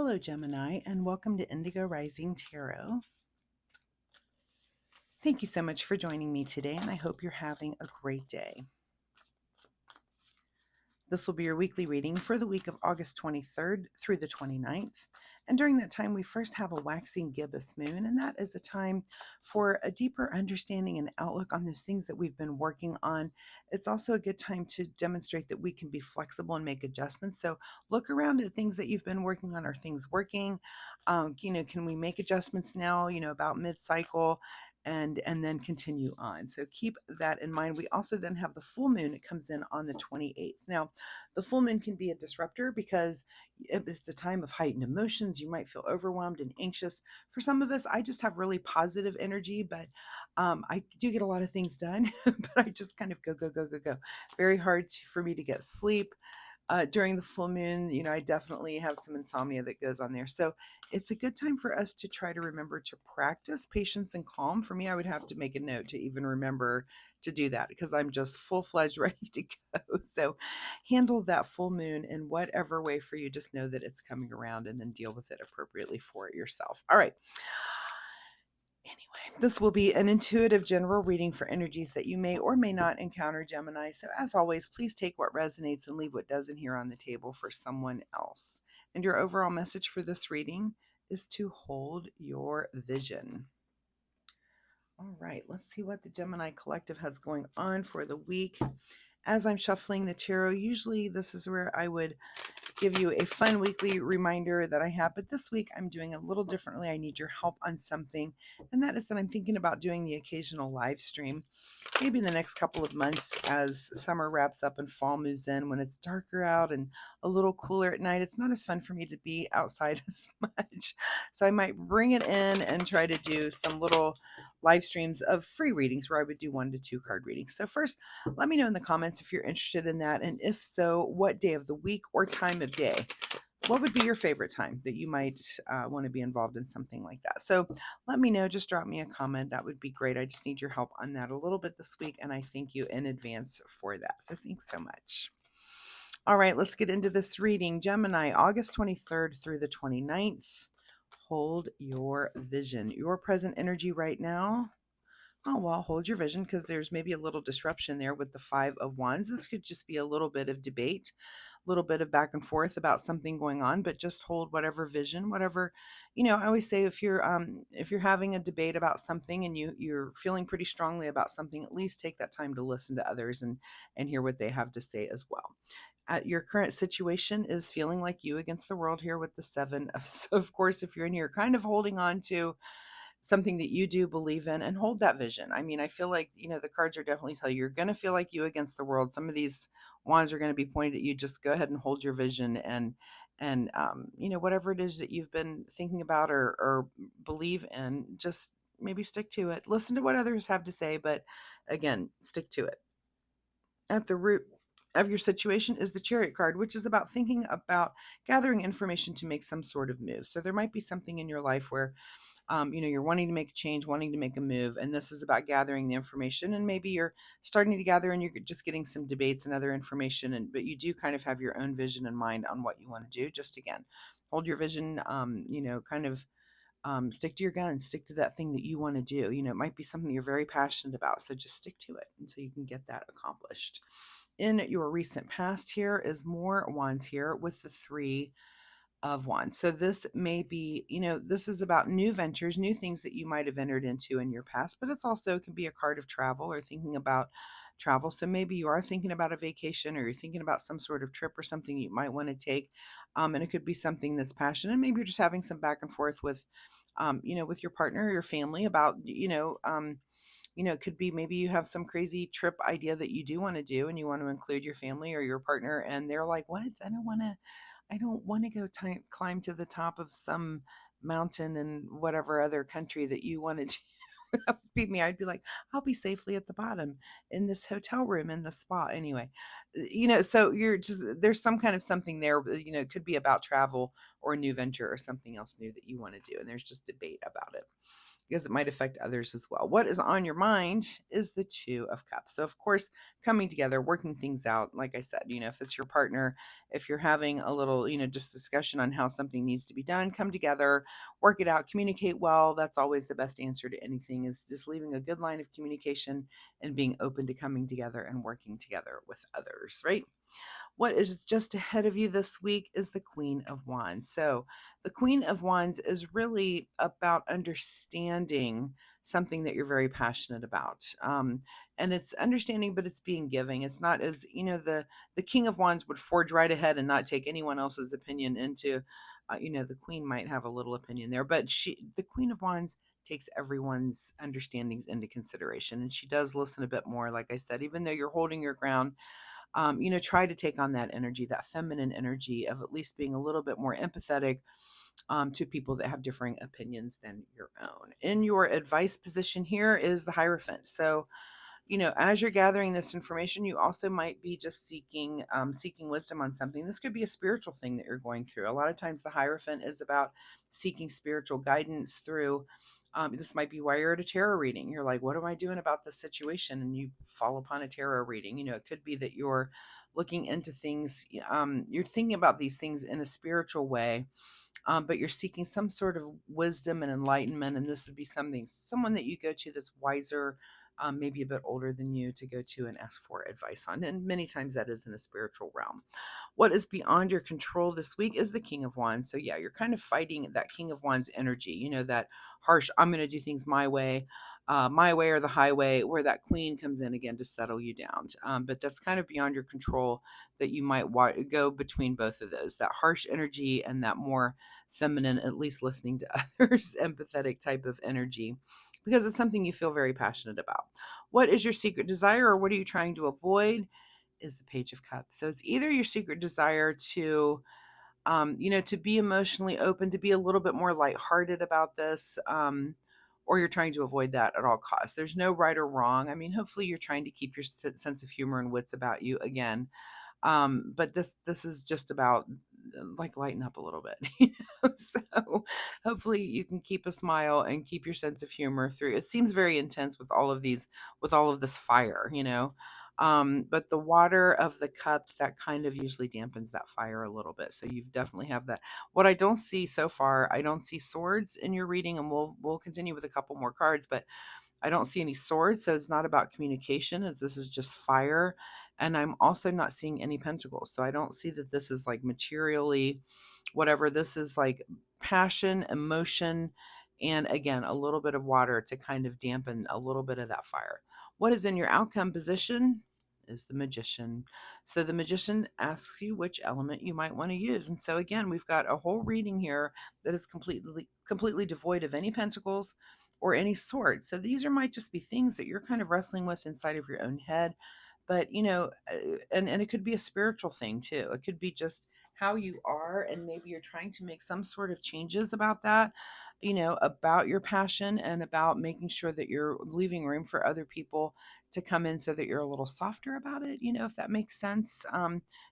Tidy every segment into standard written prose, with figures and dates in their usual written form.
Hello, Gemini, and welcome to Indigo Rising Tarot. Thank you so much for joining me today, and I hope you're having a great day. This will be your weekly reading for the week of August 23rd through the 29th. And during that time, we first have a waxing gibbous moon, and that is a time for a deeper understanding and outlook on those things that we've been working on. It's also a good time to demonstrate that we can be flexible and make adjustments. So look around at things that you've been working on. Are things working? Can we make adjustments now, about mid-cycle? And then continue on. So keep that in mind. We also then have the full moon. It comes in on the 28th. Now, the full moon can be a disruptor because it's a time of heightened emotions. You might feel overwhelmed and anxious. For some of us, I just have really positive energy, but I do get a lot of things done, but I just kind of go, go, go, go, go. Very hard for me to get sleep. During the full moon, I definitely have some insomnia that goes on there. So it's a good time for us to try to remember to practice patience and calm. For me, I would have to make a note to even remember to do that because I'm just full-fledged ready to go. So handle that full moon in whatever way for you. Just know that it's coming around and then deal with it appropriately for it yourself. All right. Anyway, this will be an intuitive general reading for energies that you may or may not encounter, Gemini. So, as always, please take what resonates and leave what doesn't here on the table for someone else. And your overall message for this reading is to hold your vision. All right, let's see what the Gemini Collective has going on for the week. As I'm shuffling the tarot, usually this is where I would give you a fun weekly reminder that I have, but this week I'm doing a little differently. I need your help on something, and that is that I'm thinking about doing the occasional live stream, maybe in the next couple of months as summer wraps up and fall moves in. When it's darker out and a little cooler at night, it's not as fun for me to be outside as much. So I might bring it in and try to do some little live streams of free readings where I would do 1 to 2 card readings. So first, let me know in the comments if you're interested in that, and if so, what day of the week or time of day. What would be your favorite time that you might want to be involved in something like that? So let me know. Just drop me a comment. That would be great. I just need your help on that a little bit this week, and I thank you in advance for that. So thanks so much. All right, let's get into this reading. Gemini, August 23rd through the 29th. Hold your vision. Your present energy right now. Oh, well, hold your vision because there's maybe a little disruption there with the Five of Wands. This could just be a little bit of debate, a little bit of back and forth about something going on, but just hold whatever vision, whatever, I always say if you're having a debate about something and you're feeling pretty strongly about something, at least take that time to listen to others and hear what they have to say as well. Your current situation is feeling like you against the world here with the seven of, so of course, if you're in here kind of holding on to something that you do believe in and hold that vision. I mean, I feel like, the cards are definitely telling you you're going to feel like you against the world. Some of these wands are going to be pointed at you. Just go ahead and hold your vision and whatever it is that you've been thinking about or believe in, just maybe stick to it. Listen to what others have to say, but again, stick to it. At the root of your situation is the Chariot card, which is about thinking about gathering information to make some sort of move. So there might be something in your life where you're wanting to make a change, wanting to make a move, and this is about gathering the information. And maybe you're starting to gather and you're just getting some debates and other information, but you do kind of have your own vision in mind on what you want to do. Just again, hold your vision, kind of stick to your guns, stick to that thing that you want to do. It might be something you're very passionate about, so just stick to it until you can get that accomplished. In your recent past, here is more wands here with the Three of Wands. So this may be, this is about new ventures, new things that you might have entered into in your past, but it's also can be a card of travel or thinking about travel. So maybe you are thinking about a vacation or you're thinking about some sort of trip or something you might want to take. And it could be something that's passionate. Maybe you're just having some back and forth with your partner or your family about, it could be maybe you have some crazy trip idea that you do want to do and you want to include your family or your partner, and they're like, what? I don't want to go climb to the top of some mountain in whatever other country that you want to do. That would be me. I'd be like, I'll be safely at the bottom in this hotel room in the spa. Anyway, so there's some kind of something there, it could be about travel or a new venture or something else new that you want to do. And there's just debate about it. because it might affect others as well. What is on your mind is the Two of Cups. So, of course, coming together, working things out. Like I said, if it's your partner, if you're having a little, just discussion on how something needs to be done, come together, work it out, communicate well. That's always the best answer to anything, is just leaving a good line of communication and being open to coming together and working together with others, right? What is just ahead of you this week is the Queen of Wands. So, the Queen of Wands is really about understanding something that you're very passionate about. And it's understanding, but it's being giving. It's not as, the King of Wands would forge right ahead and not take anyone else's opinion into, the Queen might have a little opinion there, but the Queen of Wands takes everyone's understandings into consideration. And she does listen a bit more, like I said, even though you're holding your ground. Try to take on that energy, that feminine energy of at least being a little bit more empathetic to people that have differing opinions than your own. In your advice position here is the Hierophant. So, as you're gathering this information, you also might be just seeking wisdom on something. This could be a spiritual thing that you're going through. A lot of times the Hierophant is about seeking spiritual guidance through. This might be why you're at a tarot reading. You're like, what am I doing about this situation? And you fall upon a tarot reading. It could be that you're looking into things. You're thinking about these things in a spiritual way, but you're seeking some sort of wisdom and enlightenment. And this would be someone that you go to that's wiser, maybe a bit older than you, to go to and ask for advice on. And many times that is in a spiritual realm. What is beyond your control this week is the King of Wands. So, yeah, you're kind of fighting that King of Wands energy, that harsh, I'm going to do things my way or the highway, where that queen comes in again to settle you down. But that's kind of beyond your control, that you might go between both of those, that harsh energy and that more feminine, at least listening to others, empathetic type of energy, because it's something you feel very passionate about. What is your secret desire, or what are you trying to avoid? Is the Page of Cups. So it's either your secret desire to be emotionally open, to be a little bit more lighthearted about this, or you're trying to avoid that at all costs. There's no right or wrong. I mean, hopefully you're trying to keep your sense of humor and wits about you again. But this is just about like lighten up a little bit. So hopefully you can keep a smile and keep your sense of humor through. It seems very intense with all of this fire. But the water of the cups, that kind of usually dampens that fire a little bit. So you definitely have that. What I don't see so far, I don't see swords in your reading, and we'll continue with a couple more cards, but I don't see any swords, so it's not about communication. This is just fire. And I'm also not seeing any pentacles. So I don't see that this is like materially whatever. This is like passion, emotion, and again, a little bit of water to kind of dampen a little bit of that fire. What is in your outcome position is the Magician. So the Magician asks you which element you might want to use. And so again, we've got a whole reading here that is completely devoid of any pentacles or any sort. So these might just be things that you're kind of wrestling with inside of your own head. But and it could be a spiritual thing too. It could be just how you are, and maybe you're trying to make some sort of changes about that, about your passion, and about making sure that you're leaving room for other people to come in so that you're a little softer about it, if that makes sense.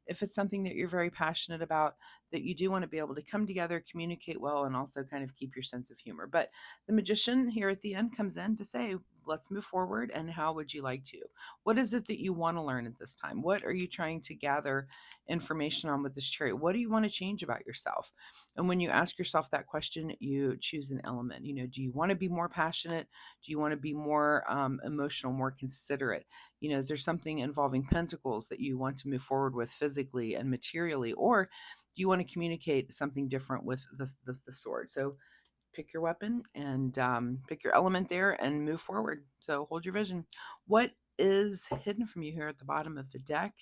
If it's something that you're very passionate about, that you do want to be able to come together, communicate well, and also kind of keep your sense of humor. But the Magician here at the end comes in to say, let's move forward. And how would you like to? What is it that you want to learn at this time? What are you trying to gather information on with this Chariot? What do you want to change about yourself? And when you ask yourself that question, you choose an element. Do you want to be more passionate? Do you want to be more emotional, more considerate? Is there something involving pentacles that you want to move forward with physically and materially? Or do you want to communicate something different with the sword? So pick your weapon and pick your element there and move forward. So hold your vision. What is hidden from you here at the bottom of the deck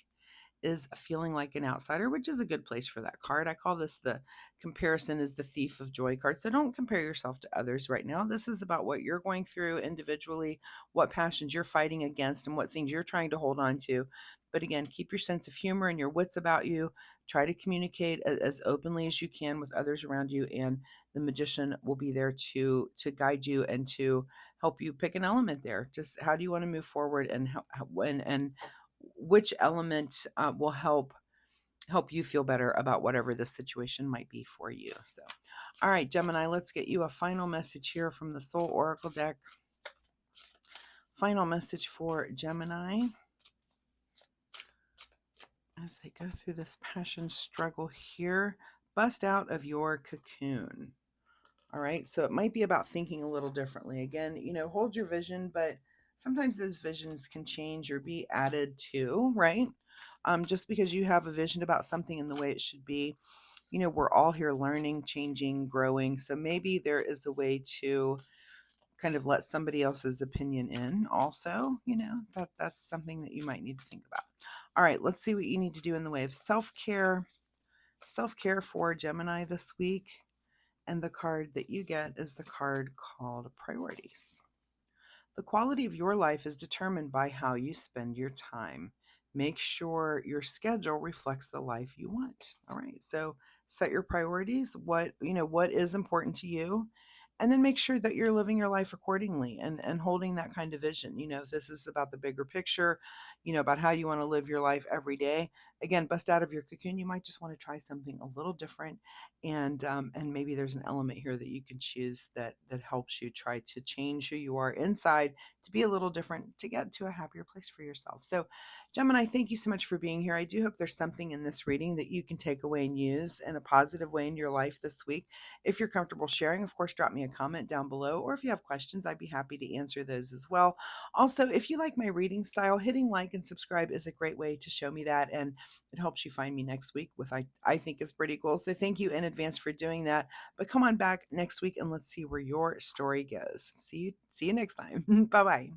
is feeling like an outsider, which is a good place for that card. I call this the comparison is the thief of joy card. So don't compare yourself to others right now. This is about what you're going through individually, what passions you're fighting against, and what things you're trying to hold on to. But again, keep your sense of humor and your wits about you. Try to communicate as openly as you can with others around you, and the Magician will be there to guide you and to help you pick an element there. Just how do you want to move forward, and how when and which element will help help you feel better about whatever this situation might be for you. So, all right, Gemini, let's get you a final message here from the Soul Oracle deck. Final message for Gemini as they go through this passion struggle here. Bust out of your cocoon. All right. So it might be about thinking a little differently. Again, hold your vision, but sometimes those visions can change or be added to, right? Just because you have a vision about something in the way it should be, we're all here learning, changing, growing. So maybe there is a way to kind of let somebody else's opinion in also, that's something that you might need to think about. All right, let's see what you need to do in the way of self-care. Self-care for Gemini this week. And the card that you get is the card called Priorities. The quality of your life is determined by how you spend your time. Make sure your schedule reflects the life you want. All right. So set your priorities, what is important to you, and then make sure that you're living your life accordingly and holding that kind of vision. If this is about the bigger picture, about how you want to live your life every day. Again, bust out of your cocoon. You might just want to try something a little different, and maybe there's an element here that you can choose that helps you try to change who you are inside to be a little different, to get to a happier place for yourself. So, Gemini, thank you so much for being here. I do hope there's something in this reading that you can take away and use in a positive way in your life this week. If you're comfortable sharing, of course, drop me a comment down below, or if you have questions, I'd be happy to answer those as well. Also, if you like my reading style, hitting like and subscribe is a great way to show me that, and it helps you find me next week, with I think is pretty cool. So thank you in advance for doing that. But come on back next week and let's see where your story goes. See you next time. Bye bye.